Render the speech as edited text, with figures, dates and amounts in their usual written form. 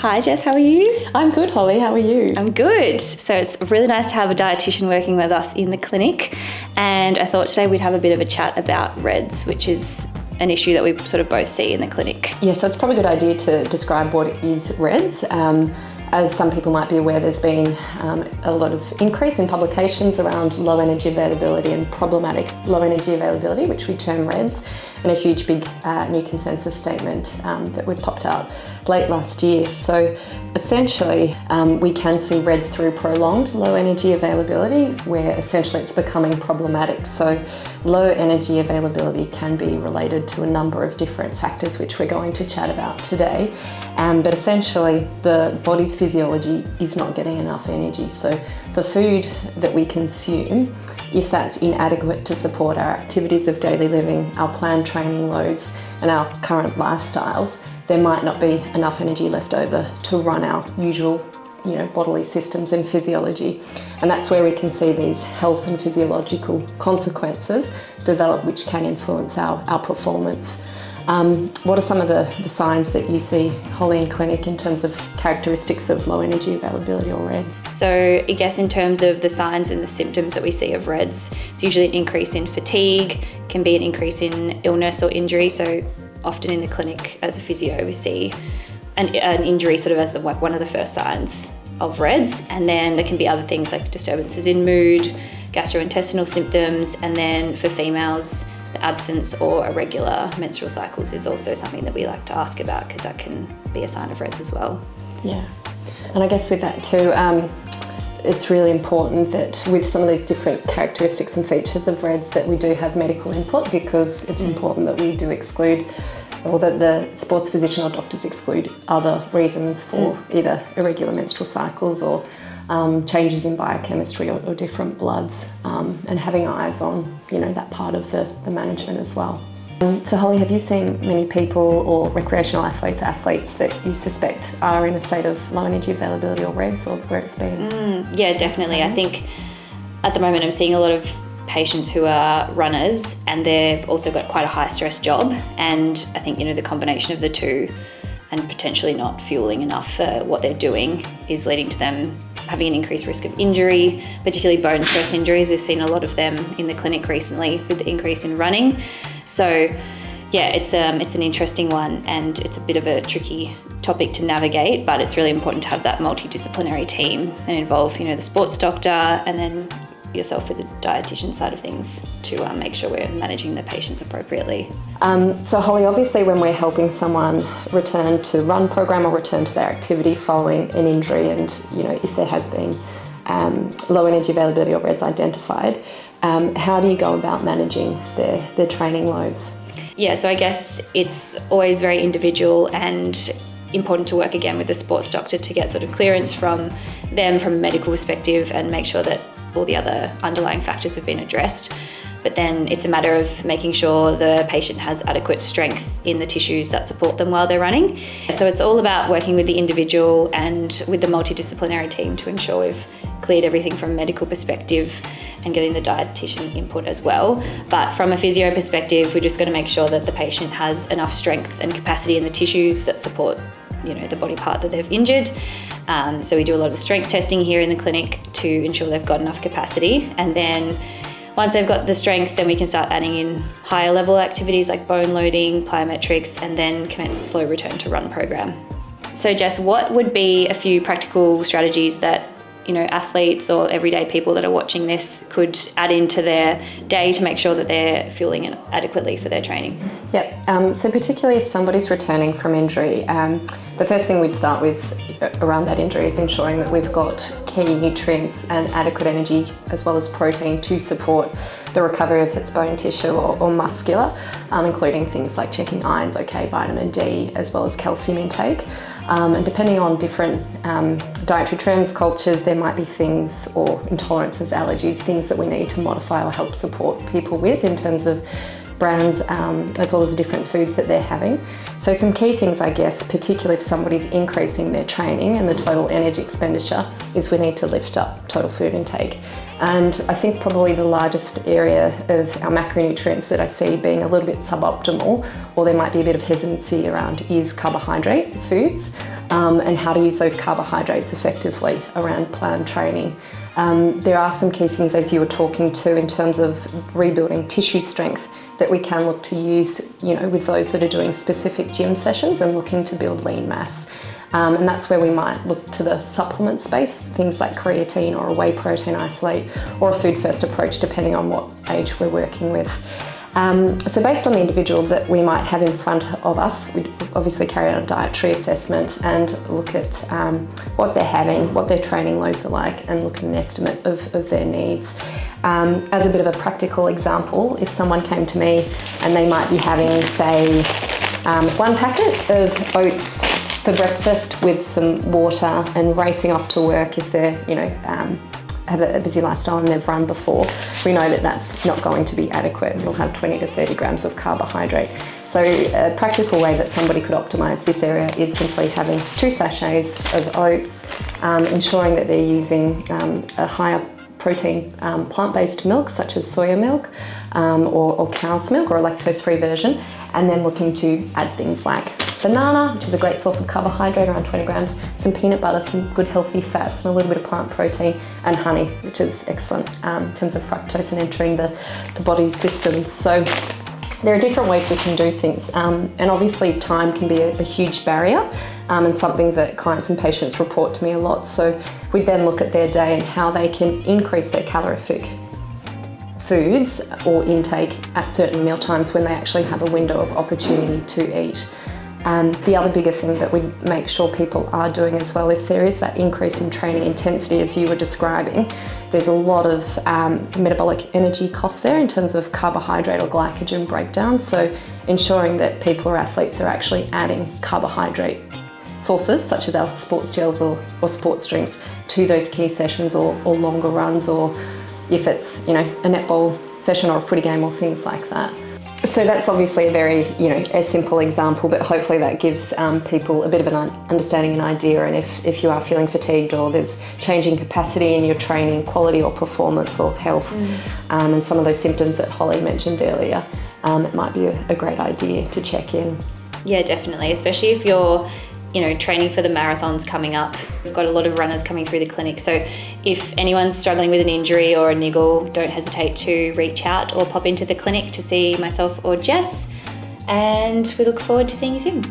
Hi Jess, how are you? I'm good, Holly. How are you? I'm good. So it's really nice to have a dietitian working with us in the clinic, and I thought today we'd have a bit of a chat about RED-S, which is an issue that we sort of both see in the clinic. Yeah, so it's probably a good idea to describe what is RED-S. As some people might be aware, there's been a lot of increase in publications around low energy availability and problematic low energy availability, which we term RED-S, and a huge big new consensus statement that was popped out late last year. So essentially we can see RED-S through prolonged low energy availability, where essentially it's becoming problematic. So low energy availability can be related to a number of different factors, which we're going to chat about today. But essentially the body's physiology is not getting enough energy. So the food that we consume, if that's inadequate to support our activities of daily living, our planned training loads and our current lifestyles, there might not be enough energy left over to run our usual bodily systems and physiology. And that's where we can see these health and physiological consequences develop, which can influence our performance. What are some of the signs that you see, Holly, in clinic in terms of characteristics of low energy availability or RED? So I guess in terms of the signs and the symptoms that we see of RED-S, it's usually an increase in fatigue, can be an increase in illness or injury. So often in the clinic as a physio, we see an injury sort of as one of the first signs of RED-S. And then there can be other things like disturbances in mood, gastrointestinal symptoms, and then for females, the absence or irregular menstrual cycles is also something that we like to ask about, because that can be a sign of RED-S as well. Yeah, and I guess with that too, it's really important that with some of these different characteristics and features of RED-S that we do have medical input, because it's important that we do exclude, or that the sports physician or doctors exclude other reasons for either irregular menstrual cycles or changes in biochemistry or different bloods, and having eyes on that part of the management as well. So Holly, have you seen many people or recreational athletes that you suspect are in a state of low energy availability or RED-S, or where it's been? Yeah, definitely. I think at the moment I'm seeing a lot of patients who are runners, and they've also got quite a high stress job, and I think the combination of the two and potentially not fueling enough for what they're doing is leading to them having an increased risk of injury, particularly bone stress injuries. We've seen a lot of them in the clinic recently with the increase in running. So yeah, it's an interesting one, and it's a bit of a tricky topic to navigate, but it's really important to have that multidisciplinary team and involve the sports doctor and then yourself with the dietitian side of things to make sure we're managing the patients appropriately. So Holly, obviously when we're helping someone return to run program or return to their activity following an injury, and if there has been low energy availability or RED-S identified, how do you go about managing their training loads? Yeah, so I guess it's always very individual and important to work again with the sports doctor to get sort of clearance from them from a medical perspective and make sure that all the other underlying factors have been addressed. But then it's a matter of making sure the patient has adequate strength in the tissues that support them while they're running. So it's all about working with the individual and with the multidisciplinary team to ensure we've cleared everything from a medical perspective and getting the dietitian input as well. But from a physio perspective, we're just going to make sure that the patient has enough strength and capacity in the tissues that support the body part that they've injured. So we do a lot of the strength testing here in the clinic to ensure they've got enough capacity. And then once they've got the strength, then we can start adding in higher level activities like bone loading, plyometrics, and then commence a slow return to run program. So Jess, what would be a few practical strategies that athletes or everyday people that are watching this could add into their day to make sure that they're fueling it adequately for their training? Yeah, so particularly if somebody's returning from injury, the first thing we'd start with around that injury is ensuring that we've got key nutrients and adequate energy as well as protein to support the recovery of its bone tissue or muscular, including things like checking irons, vitamin D, as well as calcium intake. And depending on different dietary trends, cultures, there might be things or intolerances, allergies, things that we need to modify or help support people with in terms of brands, as well as the different foods that they're having. So some key things, I guess, particularly if somebody's increasing their training and the total energy expenditure, is we need to lift up total food intake. And I think probably the largest area of our macronutrients that I see being a little bit suboptimal, or there might be a bit of hesitancy around, is carbohydrate foods, and how to use those carbohydrates effectively around planned training. There are some key things, as you were talking to, in terms of rebuilding tissue strength that we can look to use, with those that are doing specific gym sessions and looking to build lean mass. And that's where we might look to the supplement space, things like creatine or a whey protein isolate, or a food first approach, depending on what age we're working with. So based on the individual that we might have in front of us, we'd obviously carry out a dietary assessment and look at what they're having, what their training loads are like, and look at an estimate of their needs. As a bit of a practical example, if someone came to me and they might be having, say, 1 packet of oats for breakfast with some water and racing off to work if they're, have a busy lifestyle and they've run before, we know that that's not going to be adequate. We'll have 20 to 30 grams of carbohydrate. So a practical way that somebody could optimise this area is simply having 2 sachets of oats, ensuring that they're using a higher protein plant-based milk such as soya milk or cow's milk or a lactose-free version, and then looking to add things like banana, which is a great source of carbohydrate, around 20 grams, some peanut butter, some good healthy fats, and a little bit of plant protein, and honey, which is excellent in terms of fructose and entering the body's systems. So there are different ways we can do things, and obviously time can be a huge barrier, and something that clients and patients report to me a lot. So we then look at their day and how they can increase their calorific foods or intake at certain meal times when they actually have a window of opportunity to eat. The other bigger thing that we make sure people are doing as well, if there is that increase in training intensity as you were describing, there's a lot of metabolic energy costs there in terms of carbohydrate or glycogen breakdown. So ensuring that people or athletes are actually adding carbohydrate sources such as our sports gels or sports drinks to those key sessions or longer runs, or if it's a netball session or a footy game or things like that. So that's obviously a very a simple example, but hopefully that gives people a bit of an understanding and idea. And if you are feeling fatigued or there's changing capacity in your training quality or performance or health, and some of those symptoms that Holly mentioned earlier, it might be a great idea to check in. Yeah, definitely, especially if you're training for the marathons coming up. We've got a lot of runners coming through the clinic. So if anyone's struggling with an injury or a niggle, don't hesitate to reach out or pop into the clinic to see myself or Jess. And we look forward to seeing you soon.